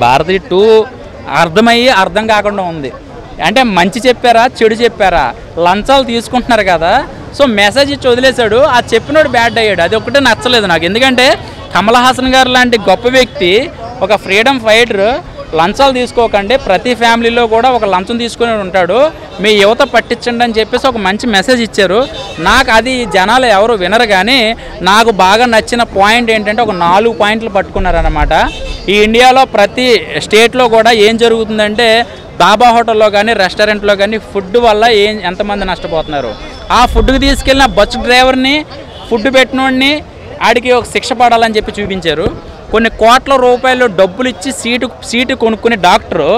భారతి 2 అర్థమయ్యి అర్థం కాకుండా ఉంది. అంటే మంచి చెప్పారా చెడు చెప్పారా, లంచాలు తీసుకుంటున్నారు కదా, సో మెసేజ్ ఇచ్చి వదిలేశాడు. ఆ చెప్పినోడు బ్యాడ్ అయ్యాడు. అది ఒకటే నచ్చలేదు నాకు. ఎందుకంటే కమల్ హాసన్ గారు లాంటి గొప్ప వ్యక్తి, ఒక ఫ్రీడమ్ ఫైటర్, లంచాలు తీసుకోకండి, ప్రతి ఫ్యామిలీలో కూడా ఒక లంచం తీసుకుని ఉంటాడు, మీ యువత పట్టించండి అని చెప్పేసి ఒక మంచి మెసేజ్ ఇచ్చారు. నాకు అది జనాలు ఎవరు వినరు. కానీ నాకు బాగా నచ్చిన పాయింట్ ఏంటంటే ఒక 4 పాయింట్లు పట్టుకున్నారనమాట. ఈ ఇండియాలో ప్రతి స్టేట్లో కూడా ఏం జరుగుతుందంటే డాబా హోటల్లో కానీ రెస్టారెంట్లో కానీ ఫుడ్ వల్ల ఎంతమంది నష్టపోతున్నారు. ఆ ఫుడ్కి తీసుకెళ్ళిన బస్ డ్రైవర్ని, ఫుడ్ పెట్టినోడిని ఆడికి ఒక శిక్ష పడాలని చెప్పి చూపించారు. కొన్ని కోట్ల రూపాయలు డబ్బులు ఇచ్చి సీటు కొనుక్కునే డాక్టరు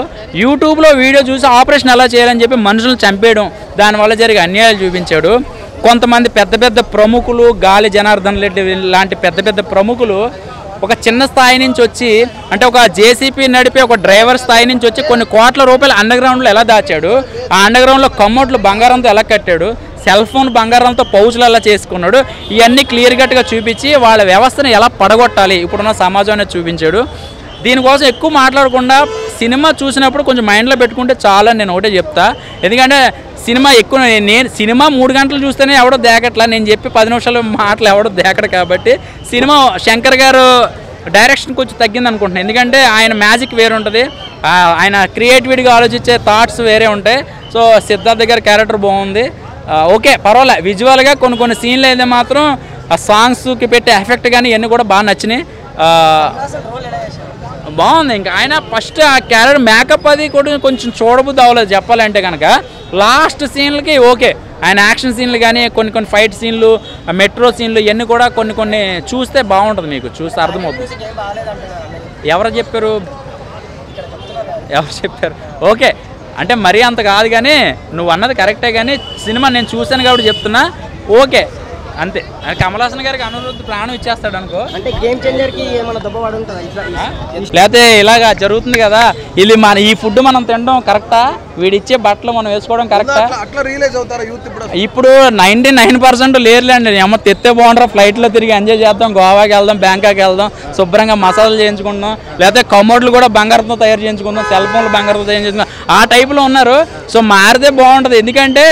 యూట్యూబ్లో వీడియో చూసి ఆపరేషన్ ఎలా చేయాలని చెప్పి మనుషులు చంపేయడం, దానివల్ల జరిగే అన్యాయాలు చూపించాడు. కొంతమంది పెద్ద పెద్ద ప్రముఖులు, గాలి జనార్దన్ రెడ్డి లాంటి పెద్ద పెద్ద ప్రముఖులు ఒక చిన్న స్థాయి నుంచి వచ్చి, అంటే ఒక జేసీపీ నడిపే ఒక డ్రైవర్ స్థాయి నుంచి వచ్చి కొన్ని కోట్ల రూపాయలు అండర్గ్రౌండ్లో ఎలా దాచాడు, ఆ అండర్గ్రౌండ్లో కమ్మోట్లు బంగారంతో ఎలా కట్టాడు, సెల్ ఫోన్ బంగారంతో పౌచులు ఎలా చేసుకున్నాడు, ఇవన్నీ క్లియర్ కట్గా చూపించి వాళ్ళ వ్యవస్థను ఎలా పడగొట్టాలి ఇప్పుడున్న సమాజం అనేది చూపించాడు. దీనికోసం ఎక్కువ మాట్లాడకుండా సినిమా చూసినప్పుడు కొంచెం మైండ్లో పెట్టుకుంటే చాలా నేను ఒకటే చెప్తా. ఎందుకంటే సినిమా ఎక్కువ సినిమా 3 గంటలు చూస్తేనే ఎవడో దేకట్లా, నేను చెప్పి 10 నిమిషాల మాటలు ఎవడో దేకడు. కాబట్టి సినిమా శంకర్ గారు డైరెక్షన్ కొంచెం తగ్గింది అనుకుంటున్నాను. ఎందుకంటే ఆయన మ్యాజిక్ వేరే ఉంటుంది, ఆయన క్రియేటివిటీగా ఆలోచించే థాట్స్ వేరే ఉంటాయి. సో సిద్ధార్థ్ గారి క్యారెక్టర్ బాగుంది, ఓకే పర్వాలే. విజువల్గా కొన్ని సీన్లు అయితే మాత్రం ఆ సాంగ్స్కి పెట్టే ఎఫెక్ట్ కానీ ఇవన్నీ కూడా బాగా నచ్చినాయి, బాగుంది. ఇంకా ఆయన ఫస్ట్ ఆ క్యారెక్టర్ మేకప్ అది కూడా కొంచెం చూడబుద్ధి అవ్వలేదు చెప్పాలంటే కనుక. లాస్ట్ సీన్లకి ఓకే, ఆయన యాక్షన్ సీన్లు కానీ కొన్ని ఫైట్ సీన్లు, మెట్రో సీన్లు ఇవన్నీ కూడా కొన్ని చూస్తే బాగుంటుంది, మీకు చూస్తే అర్థమవుతుంది. ఎవరు చెప్పారు ఓకే అంటే మరీ అంత కాదు, కానీ నువ్వు అన్నది కరెక్టే. కానీ సినిమా నేను చూశాను కాబట్టి చెప్తున్నా, ఓకే అంతే. కమల్ హాసన్ గారికి అనిరుద్ధ్ ప్రాణం ఇచ్చేస్తాడు అనుకో, అంటే గేమ్ చేంజర్ కి ఏమైనా దెబ్బ ఉంటుందా? లేకపోతే ఇలాగా జరుగుతుంది కదా, ఇది మన ఈ ఫుడ్ మనం తినడం కరెక్టా, వీడిచ్చే బట్టలు మనం వేసుకోవడం కరెక్టా? ఇప్పుడు 99% లేరులేండి. అమ్మ తెత్తే బాగుంటారా, ఫ్లైట్లో తిరిగి ఎంజాయ్ చేద్దాం, గోవాకి వెళ్దాం, బ్యాంకాక్ వెళ్దాం, శుభ్రంగా మసాలాలు చేయించుకుందాం, లేకపోతే కమోడ్లు కూడా బంగారంతో తయారు చేయించుకుందాం, సెల్ ఫోన్లు బంగారంతో తయారు చేసుకుందాం, ఆ టైపులో ఉన్నారు. సో మారితే బాగుంటుంది. ఎందుకంటే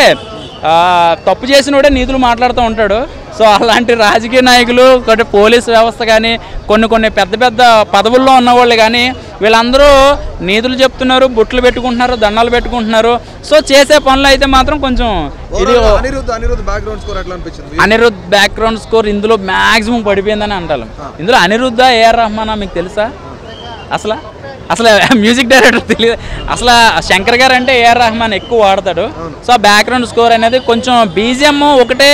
తప్పు చేసినోడే నీతులు మాట్లాడుతూ ఉంటాడు. సో అలాంటి రాజకీయ నాయకులు, పోలీసు వ్యవస్థ కానీ కొన్ని పెద్ద పెద్ద పదవుల్లో ఉన్నవాళ్ళు కానీ వీళ్ళందరూ నీతులు చెప్తున్నారు, బొట్లు పెట్టుకుంటున్నారు, దండాలు పెట్టుకుంటున్నారు. సో చేసే పనులు అయితే మాత్రం కొంచెం ఇది అనిరుద్ధ్ బ్యాక్గ్రౌండ్ స్కోర్ ఇందులో మ్యాక్సిమం పడిపోయిందని అంటారు. ఇందులో అనిరుద్ధ ఏఆర్ రెహమానా మీకు తెలుసా? అసలు మ్యూజిక్ డైరెక్టర్ తెలియదు. అసలు శంకర్ గారు అంటే ఏఆర్ రెహమాన్ ఎక్కువ వాడతాడు. సో బ్యాక్గ్రౌండ్ స్కోర్ అనేది కొంచెం బీజిఎం ఒకటే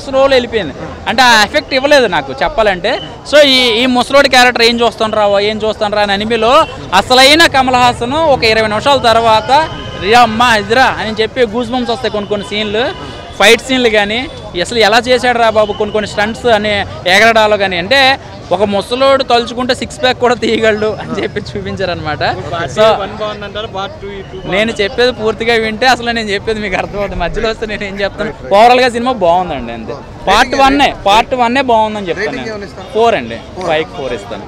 స్లోలో వెళ్ళిపోయింది, అంటే ఆ ఎఫెక్ట్ ఇవ్వలేదు నాకు చెప్పాలంటే. సో ఈ ముసలోడి క్యారెక్టర్ ఏం చూస్తాను రా అని అనిమిలో అసలైన కమల్ హాసన్ ఒక 20 నిమిషాల తర్వాత అమ్మా ఇదిరా అని చెప్పి గూస్ బంప్స్ వస్తాయి. కొన్ని సీన్లు, ఫైట్ సీన్లు కానీ అసలు ఎలా చేశాడు రా బాబు, కొన్ని స్టంట్స్ అని ఎగరడాలో కానీ, అంటే ఒక ముసలోడు తలుచుకుంటే 6 ప్యాక్ కూడా తీయగలడు అని చెప్పి చూపించారనమాట. సో నేను చెప్పేది పూర్తిగా వింటే అసలు నేను చెప్పేది మీకు అర్థమవుతుంది, మధ్యలో వస్తే నేను ఏం చెప్తాను. ఓవరాల్గా సినిమా బాగుందండి అంతే. పార్ట్ 1 బాగుందని చెప్తాను నేను. 4 అండి, 5కి 4 ఇస్తాను.